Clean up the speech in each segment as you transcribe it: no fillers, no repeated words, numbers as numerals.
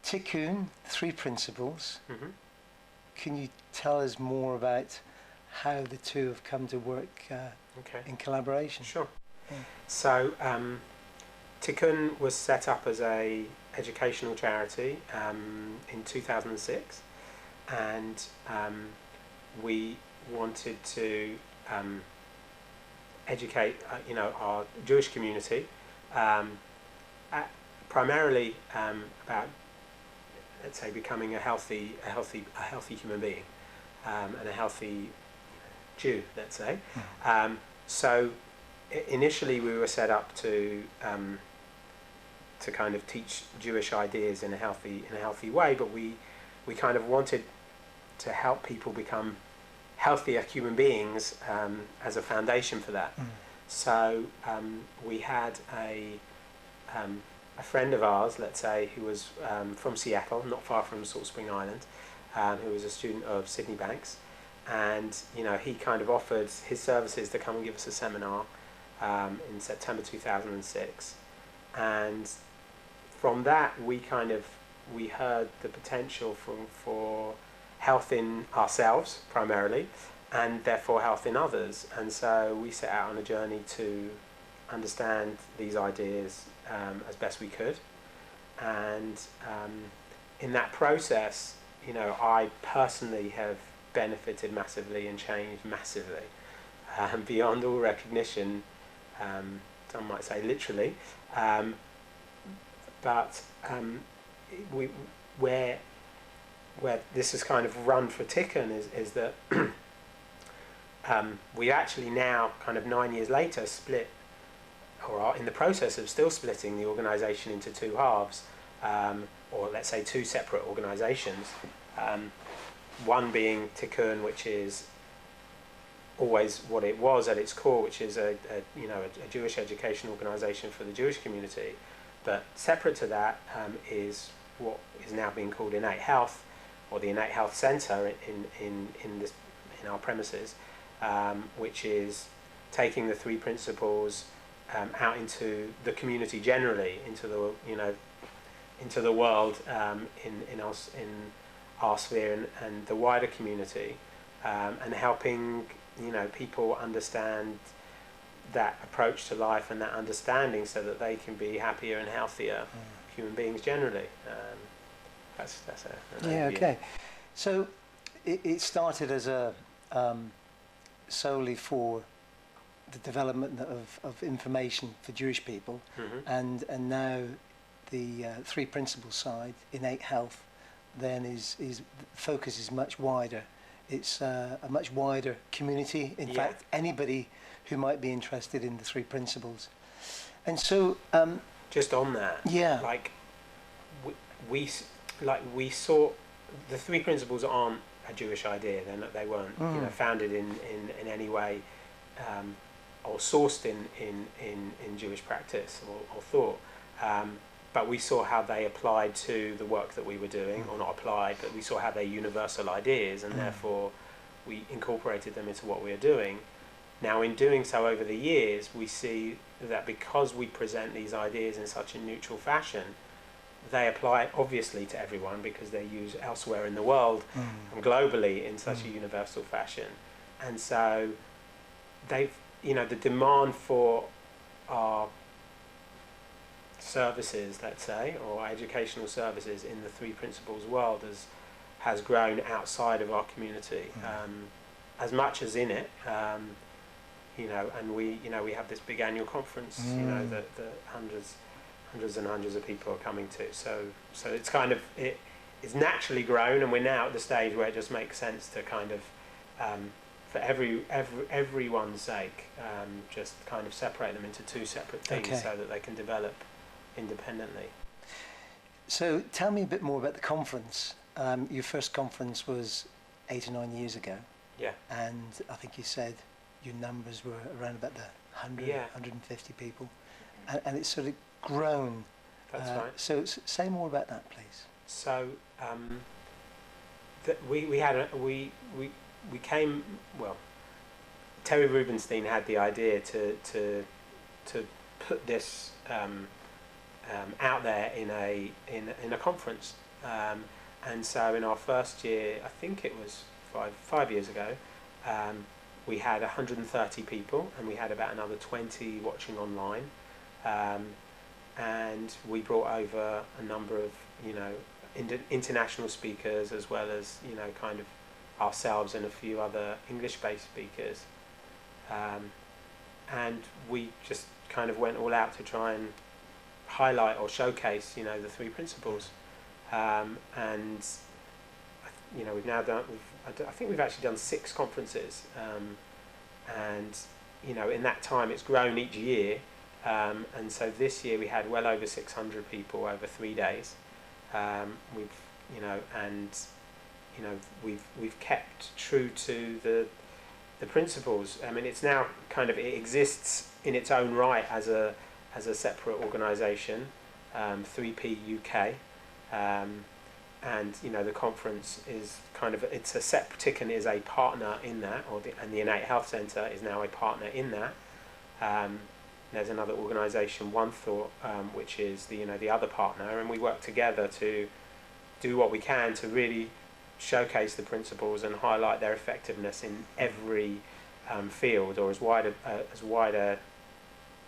Tikkun, three principles. Mm-hmm. Can you tell us more about how the two have come to work in collaboration? Sure. Yeah. So Tikkun was set up as a educational charity in 2006, and we wanted to educate our Jewish community primarily about, let's say, becoming a healthy human being and a healthy Jew, let's say. So initially we were set up to kind of teach Jewish ideas in a healthy way, but we kind of wanted to help people become healthier human beings as a foundation for that. So we had a friend of ours, let's say, who was from Seattle, not far from Salt Spring Island, who was a student of Sydney Banks, and he kind of offered his services to come and give us a seminar in September 2006, and from that we heard the potential for health in ourselves primarily, and therefore health in others, and so we set out on a journey to understand these ideas as best we could, and in that process, I personally have benefited massively and changed massively, beyond all recognition. Some might say literally, but where this has kind of run for Tikkun is that we actually now, kind of 9 years later, split, or are in the process of still splitting the organisation into two halves, or let's say two separate organisations. One being Tikkun, which is always what it was at its core, which is a Jewish education organisation for the Jewish community. But separate to that is what is now being called Innate Health, or the Innate Health Centre in our premises, which is taking the three principles out into the community generally, into the world, in our sphere and the wider community, and helping people understand that approach to life and that understanding, so that they can be happier and healthier human beings generally. That's an overview. Okay. So it started as a solely for the development of information for Jewish people, and now the three principles side, innate health, then is focus is much wider. It's a much wider community. In fact, anybody who might be interested in the three principles. And so, just on that, like we saw the three principles aren't a Jewish idea. They weren't founded in any way, or sourced in Jewish practice or thought. But we saw how they applied to the work that we were doing, or not applied, but we saw how they're universal ideas, and therefore we incorporated them into what we are doing. Now, in doing so over the years, we see that because we present these ideas in such a neutral fashion, they apply obviously to everyone, because they're used elsewhere in the world and globally in such a universal fashion. And so the demand for our services, let's say, or educational services in the three principles world has grown outside of our community, as much as in it. And we have this big annual conference, that hundreds and hundreds of people are coming to. So it's kind of it's naturally grown, and we're now at the stage where it just makes sense to kind of, for everyone's sake, just kind of separate them into two separate things, so that they can develop independently. So tell me a bit more about the conference. Your first conference was 8 or 9 years ago. Yeah. And I think you said your numbers were around about the 100, 150 people. And it's sort of grown. That's right. So say more about that, please. So Terry Rubenstein had the idea to put this out there in a conference, And so in our first year, I think it was 5 years ago, we had 130 people, and we had about another 20 watching online. And we brought over a number of, international speakers, as well as, kind of ourselves and a few other English-based speakers. And we just kind of went all out to try and highlight or showcase, the three principles. And we've now done. I think we've actually done 6 conferences, and in that time it's grown each year. And so this year we had well over 600 people over 3 days. We've kept true to the principles. I mean, it's now it exists in its own right as a separate organisation, 3P UK, and the conference is it's a separate. Tikkun is a partner in that, and the Innate Health Centre is now a partner in that. There's another organisation, One Thought, which is the other partner, and we work together to do what we can to really showcase the principles and highlight their effectiveness in every field, or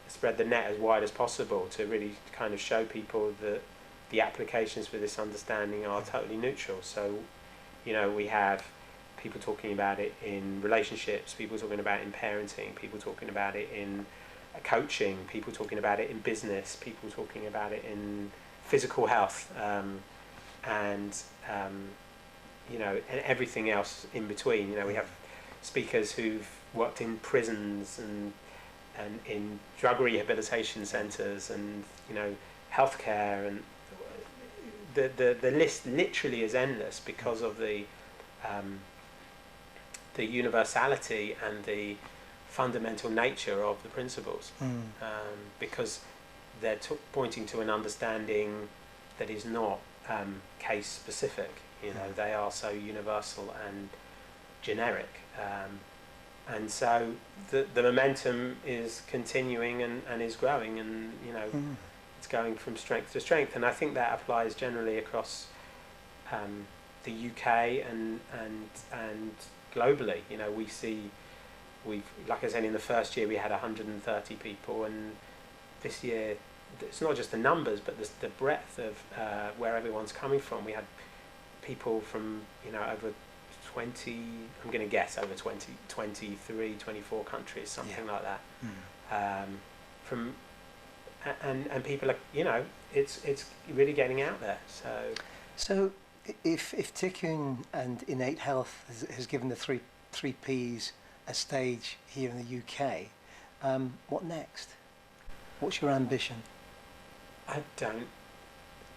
spread the net as wide as possible, to really kind of show people that the applications for this understanding are totally neutral. So, we have people talking about it in relationships, people talking about it in parenting, people talking about it in coaching, people talking about it in business, people talking about it in physical health, and everything else in between. We have speakers who've worked in prisons and in drug rehabilitation centres, and healthcare, and the list literally is endless because of the universality and the fundamental nature of the principles, because they're pointing to an understanding that is not case specific. They are so universal and generic, and so the momentum is continuing and is growing, and it's going from strength to strength. And I think that applies generally across the UK and globally. We've, like I said, in the first year we had 130 people, and this year it's not just the numbers, but the breadth of where everyone's coming from. We had people from over 20, I'm going to guess over 20, 23, 24 countries, something like that. From and people are, it's really getting out there. So if Tikkun and Innate Health has given the three Ps a stage here in the UK, what next? What's your ambition? I don't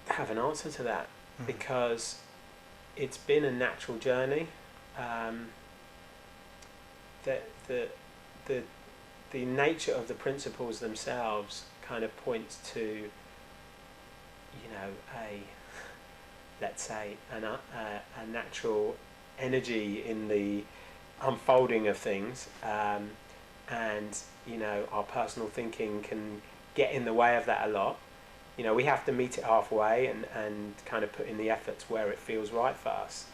have an answer to that, because it's been a natural journey. The nature of the principles themselves kind of points to, let's say a natural energy in the unfolding of things, and our personal thinking can get in the way of that a lot. We have to meet it halfway and kind of put in the efforts where it feels right for us.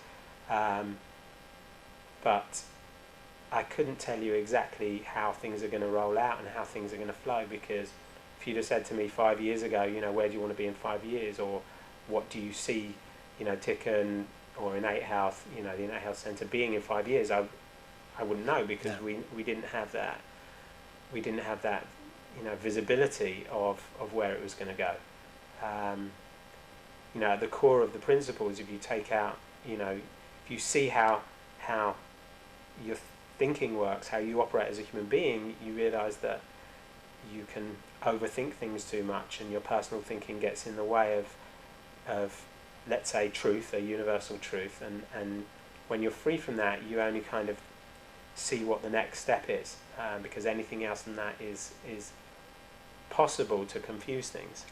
But I couldn't tell you exactly how things are going to roll out and how things are going to flow, because if you'd have said to me 5 years ago, where do you want to be in 5 years, or what do you see, Tikkun or Innate Health, the Innate Health Centre being in 5 years, I wouldn't know, because we didn't have that. We didn't have that, visibility of where it was going to go. At the core of the principles, if you take out, if you see how your thinking works, how you operate as a human being, you realise that you can overthink things too much, and your personal thinking gets in the way of let's say truth, a universal truth, and when you're free from that, you only kind of see what the next step is, because anything else than that is possible to confuse things.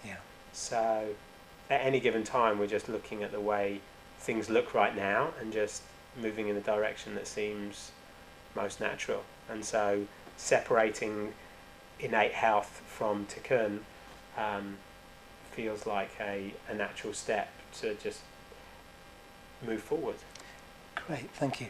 So at any given time, we're just looking at the way things look right now and just moving in the direction that seems most natural. And so separating Innate Health from Tikkun feels like a natural step to just move forward. Great, thank you.